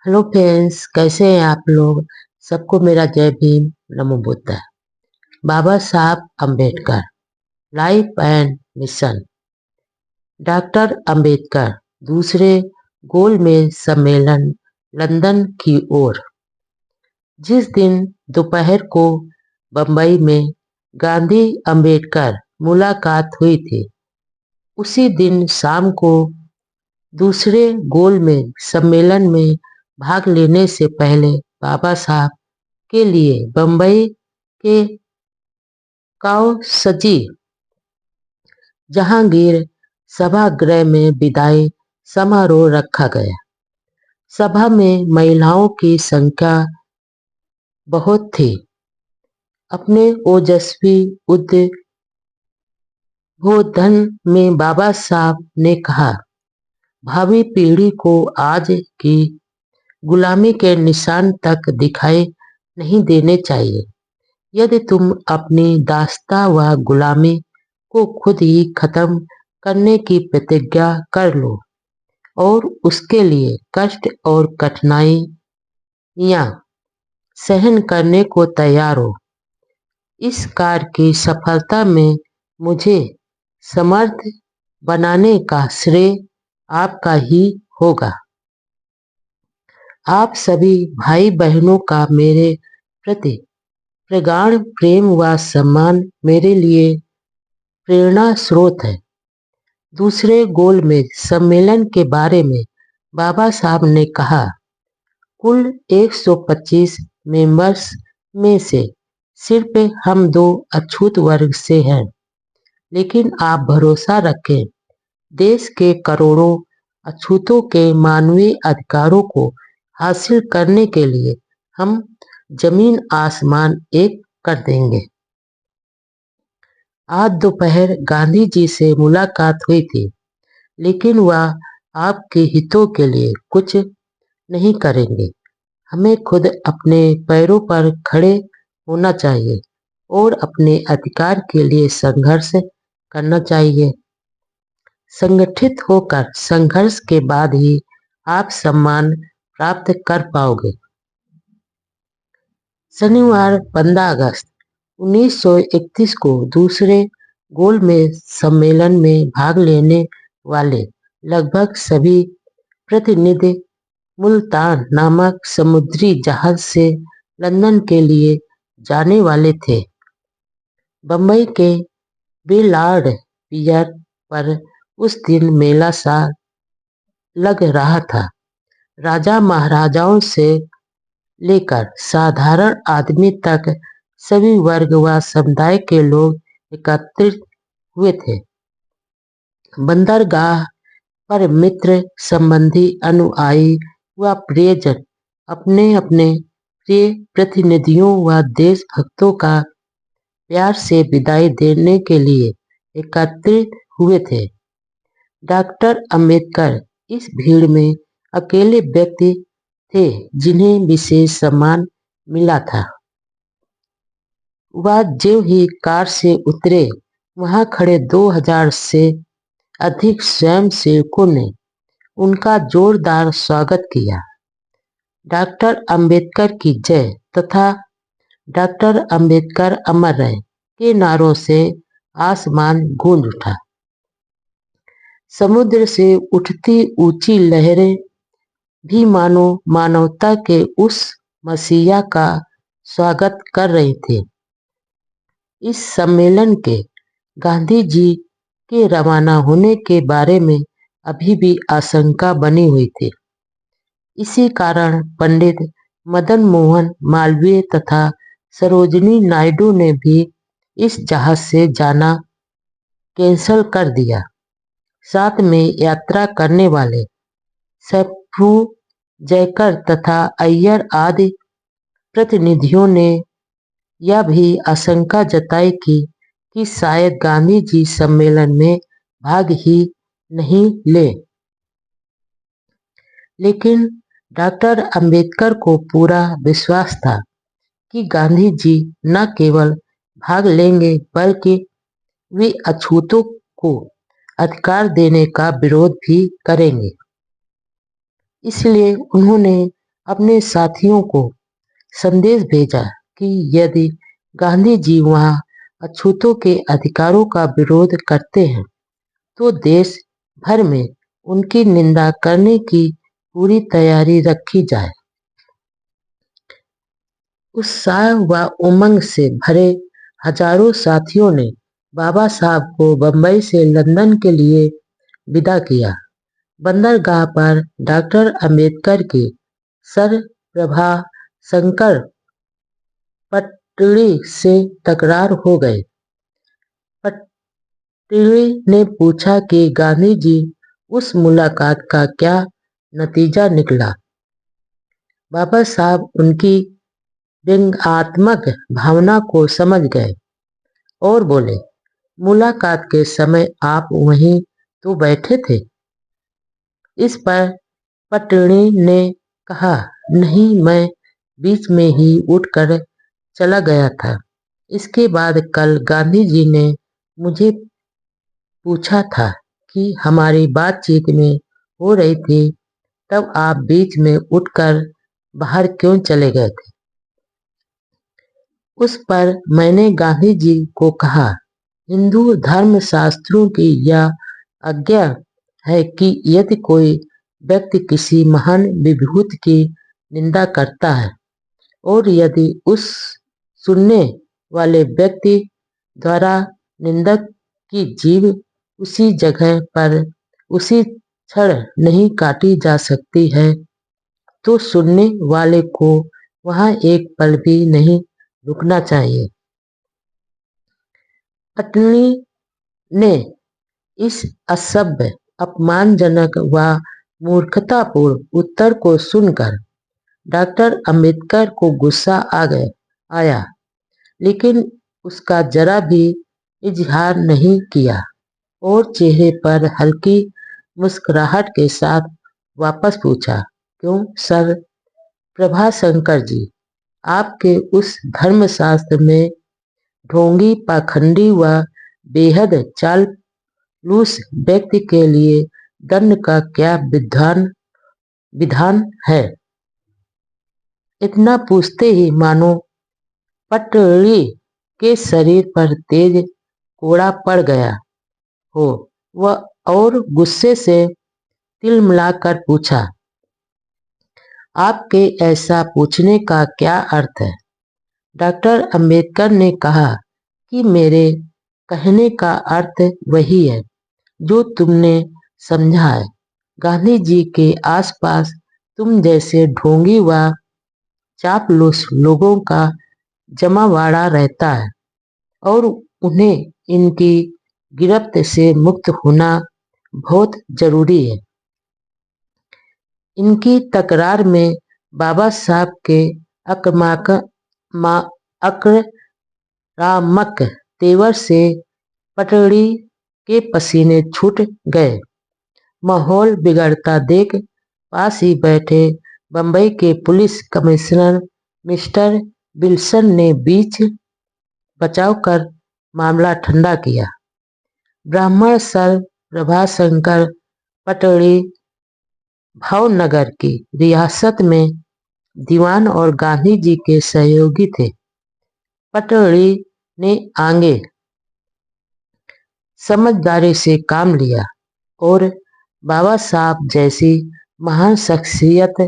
Hello friends, कैसे हैं आप लोग। सबको मेरा जय भीम, नमो बुद्ध। बाबा साहब Ambedkar, life and mission. Doctor Ambedkar दूसरे गोलमेज सम्मेलन, लंदन की ओर। जिस दिन दोपहर को बंबई में गांधी अंबेडकर मुलाकात हुई थी, उसी दिन शाम को दूसरे गोलमेज सम्मेलन में भाग लेने से पहले बाबा साहब के लिए बंबई के काओसजी जहांगीर सभागृह में विदाई समारोह रखा गया। सभा में महिलाओं की संख्या बहुत थी। अपने ओजस्वी उद्बोधन में बाबा साहब ने कहा, भावी पीढ़ी को आज की गुलामी के निशान तक दिखाई नहीं देने चाहिए। यदि तुम अपनी दास्तां व गुलामी को खुद ही खत्म करने की प्रतिज्ञा कर लो और उसके लिए कष्ट और कठिनाइयां सहन करने को तैयार हो, इस कार्य की सफलता में मुझे समर्थ बनाने का श्रेय आपका ही होगा। आप सभी भाई बहनों का मेरे प्रति प्रगाढ़ प्रेम व सम्मान मेरे लिए प्रेरणा स्रोत है। दूसरे गोलमेज सम्मेलन के बारे में बाबा साहब ने कहा, कुल 125 मेंबर्स में से सिर्फ हम दो अछूत वर्ग से हैं, लेकिन आप भरोसा रखें, देश के करोड़ों अछूतों के मानवीय अधिकारों को हासिल करने के लिए हम जमीन आसमान एक कर देंगे। आज दोपहर गांधी जी से मुलाकात हुई थी, लेकिन वह आपके हितों के लिए कुछ नहीं करेंगे। हमें खुद अपने पैरों पर खड़े होना चाहिए और अपने अधिकार के लिए संघर्ष करना चाहिए। संगठित होकर संघर्ष के बाद ही आप सम्मान प्राप्त कर पाओगे। शनिवार 15 अगस्त 1931 को दूसरे गोलमेज सम्मेलन में भाग लेने वाले लगभग सभी प्रतिनिधि मुल्तान नामक समुद्री जहाज से लंदन के लिए जाने वाले थे। बंबई के बेलार्ड पियर पर उस दिन मेला सा लग रहा था। राजा महाराजाओं से लेकर साधारण आदमी तक सभी वर्ग व समुदाय के लोग एकत्रित हुए थे। बंदरगाह पर मित्र, संबंधी, अनुयायी व प्रियजन अपने अपने प्रिय प्रतिनिधियों व देशभक्तों का प्यार से विदाई देने के लिए एकत्रित हुए थे। डॉक्टर अंबेडकर इस भीड़ में अकेले व्यक्ति थे जिन्हें विशेष सम्मान मिला था। वह ज्यों ही कार से उतरे, वहां खड़े 2000 से अधिक स्वयंसेवकों ने उनका जोरदार स्वागत किया। डॉक्टर अंबेडकर की जय तथा डॉक्टर अंबेडकर अमर रहे के नारों से आसमान गूंज उठा। समुद्र से उठती ऊंची लहरें भी मानो मानवता के उस मसीहा का स्वागत कर रही थी। इस सम्मेलन के गांधी जी के रवाना होने के बारे में अभी भी आशंका बनी हुई थी। इसी कारण पंडित मदन मोहन मालवीय तथा सरोजिनी नायडू ने भी इस जहाज से जाना कैंसल कर दिया। साथ में यात्रा करने वाले सप्रू, जयकर तथा अय्यर आदि प्रतिनिधियों ने यह भी आशंका जताई कि शायद गांधी जी सम्मेलन में भाग ही नहीं ले। लेकिन डॉक्टर अंबेडकर को पूरा विश्वास था कि गांधी जी न केवल भाग लेंगे बल्कि वे अछूतों को अधिकार देने का विरोध भी करेंगे। इसलिए उन्होंने अपने साथियों को संदेश भेजा कि यदि गांधी जी वहां अछूतों के अधिकारों का विरोध करते हैं तो देश भर में उनकी निंदा करने की पूरी तैयारी रखी जाए। उत्साह व उमंग से भरे हजारों साथियों ने बाबा साहब को बंबई से लंदन के लिए विदा किया। बंदरगाह पर डॉक्टर अंबेडकर के सर प्रभा शंकर पटरी से तकरार हो गए। पटरी ने पूछा कि गांधी जी उस मुलाकात का क्या नतीजा निकला। बाबा साहब उनकी व्यंग्यात्मक भावना को समझ गए और बोले, मुलाकात के समय आप वहीं तो बैठे थे। इस पर पटनी ने कहा, नहीं, मैं बीच में ही उठकर चला गया था। इसके बाद कल गांधी जी ने मुझे पूछा था कि हमारी बातचीत में हो रही थी तब आप बीच में उठकर बाहर क्यों चले गए थे। उस पर मैंने गांधी जी को कहा, हिंदू धर्म शास्त्रों की यह आज्ञा है कि यदि कोई व्यक्ति किसी महान विभूति की निंदा करता है और यदि उस सुनने वाले व्यक्ति द्वारा निंदक की जीभ उसी जगह पर उसी क्षण नहीं काटी जा सकती है तो सुनने वाले को वहां एक पल भी नहीं रुकना चाहिए। पत्नी ने इस असभ्य, अपमानजनक व मूर्खतापूर्ण उत्तर को सुनकर डॉक्टर अंबेडकर को गुस्सा आया, लेकिन उसका जरा भी इजहार नहीं किया और चेहरे पर हल्की मुस्कुराहट के साथ वापस पूछा, क्यों सर प्रभाशंकर जी, आपके उस धर्मशास्त्र में ढोंगी, पाखंडी व बेहद चालूस व्यक्ति के लिए दंड का क्या विधान है। इतना पूछते ही मानो पटरी के शरीर पर तेज कोड़ा पड़ गया हो वह और गुस्से से तिलमिलाकर पूछा, आपके ऐसा पूछने का क्या अर्थ है। डॉक्टर अंबेडकर ने कहा कि मेरे कहने का अर्थ वही है जो तुमने समझा है। गांधी जी के आसपास तुम जैसे ढोंगी व चापलूस लोगों का जमावड़ा रहता है और उन्हें इनकी गिरफ्त से मुक्त होना बहुत जरूरी है। इनकी तकरार में बाबा साहब के आक्रामक तेवर से पटरी के पसीने छूट गए। माहौल बिगड़ता देख पास ही बैठे बंबई के पुलिस कमिश्नर मिस्टर विल्सन ने बीच बचाव कर मामला ठंडा किया। ब्राह्मण सर प्रभाशंकर पटरी भावनगर की रियासत में दीवान और गांधी जी के सहयोगी थे। पटरी ने आगे समझदारी से काम लिया और बाबा साहब जैसी महान शख्सियत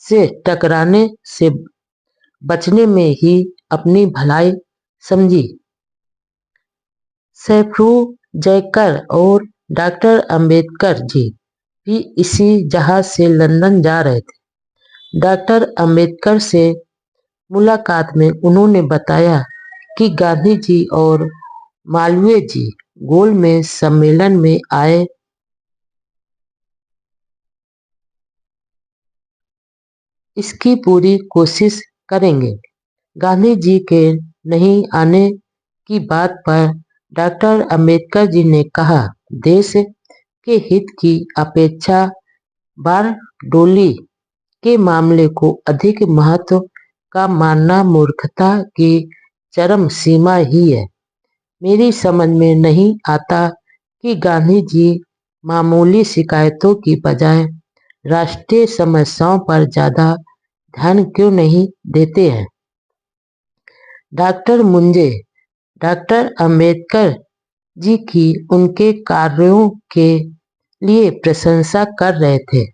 से टकराने से बचने में ही अपनी भलाई समझी। सैफू जयकर और डॉक्टर अंबेडकर जी भी इसी जहाज से लंदन जा रहे थे। डॉक्टर अंबेडकर से मुलाकात में उन्होंने बताया कि गांधी जी और मालवीय जी गोल में सम्मेलन में आए इसकी पूरी कोशिश करेंगे। गांधी जी के नहीं आने की बात पर डॉक्टर अंबेडकर जी ने कहा, देश के हित की अपेक्षा बारडोली के मामले को अधिक महत्व का मानना मूर्खता की चरम सीमा ही है। मेरी समझ में नहीं आता कि गांधी जी मामूली शिकायतों की बजाय राष्ट्रीय समस्याओं पर ज्यादा ध्यान क्यों नहीं देते हैं। डॉक्टर मुंजे डॉक्टर अंबेडकर जी की उनके कार्यों के लिए प्रशंसा कर रहे थे।